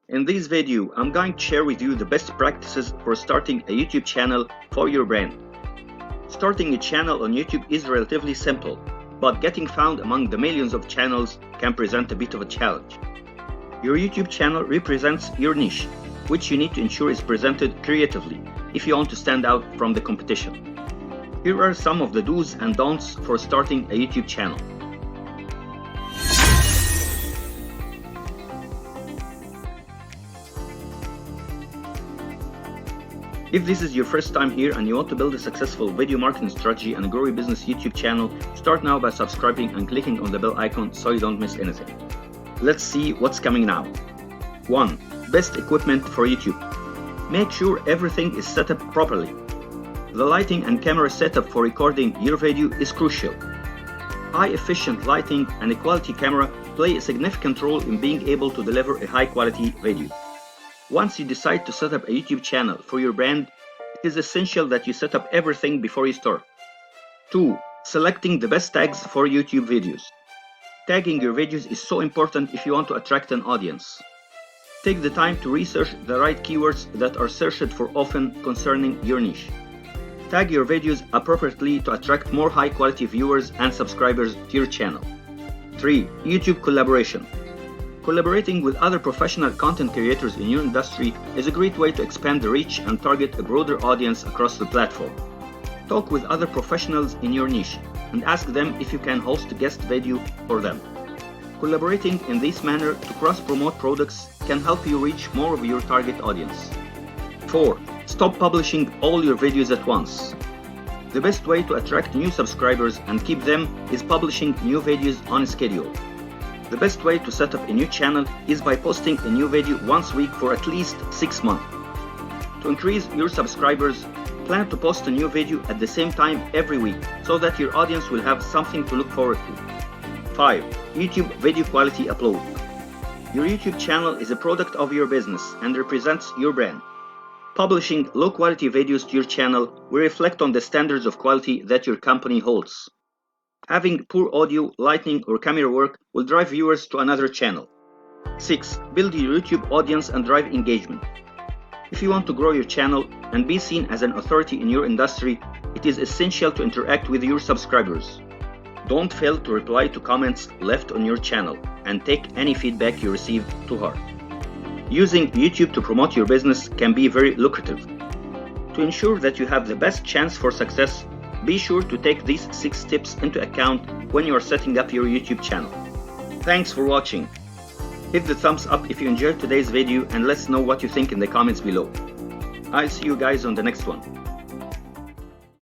In this video, I'm going to share with you the best practices for starting a YouTube channel for your brand. Starting a channel on YouTube is relatively simple, but getting found among the millions of channels can present a bit of a challenge. Your YouTube channel represents your niche, which you need to ensure is presented creatively if you want to stand out from the competition. Here are some of the do's and don'ts for starting a YouTube channel. If this is your first time here and you want to build a successful video marketing strategy and grow your business YouTube channel, start now by subscribing and clicking on the bell icon so you don't miss anything. Let's see what's coming now. 1. Best equipment for YouTube. Make sure everything is set up properly. The lighting and camera setup for recording your video is crucial. High efficient lighting and a quality camera play a significant role in being able to deliver a high quality video. Once you decide to set up a YouTube channel for your brand, it is essential that you set up everything before you start. 2. Selecting the best tags for YouTube videos. Tagging your videos is so important if you want to attract an audience. Take the time to research the right keywords that are searched for often concerning your niche. Tag your videos appropriately to attract more high-quality viewers and subscribers to your channel. 3. YouTube collaboration. Collaborating with other professional content creators in your industry is a great way to expand the reach and target a broader audience across the platform. Talk with other professionals in your niche and ask them if you can host a guest video for them. Collaborating in this manner to cross-promote products can help you reach more of your target audience. 4. Stop publishing all your videos at once. The best way to attract new subscribers and keep them is publishing new videos on a schedule. The best way to set up a new channel is by posting a new video once a week for at least 6 months. To increase your subscribers, plan to post a new video at the same time every week so that your audience will have something to look forward to. 5. YouTube video quality upload. Your YouTube channel is a product of your business and represents your brand. Publishing low-quality videos to your channel will reflect on the standards of quality that your company holds. Having poor audio, lighting, or camera work will drive viewers to another channel. 6. Build your YouTube audience and drive engagement. If you want to grow your channel and be seen as an authority in your industry, it is essential to interact with your subscribers. Don't fail to reply to comments left on your channel and take any feedback you receive to heart. Using YouTube to promote your business can be very lucrative. To ensure that you have the best chance for success, be sure to take these 6 tips into account when you are setting up your YouTube channel. Thanks for watching. Hit the thumbs up if you enjoyed today's video and let us know what you think in the comments below. I'll see you guys on the next one.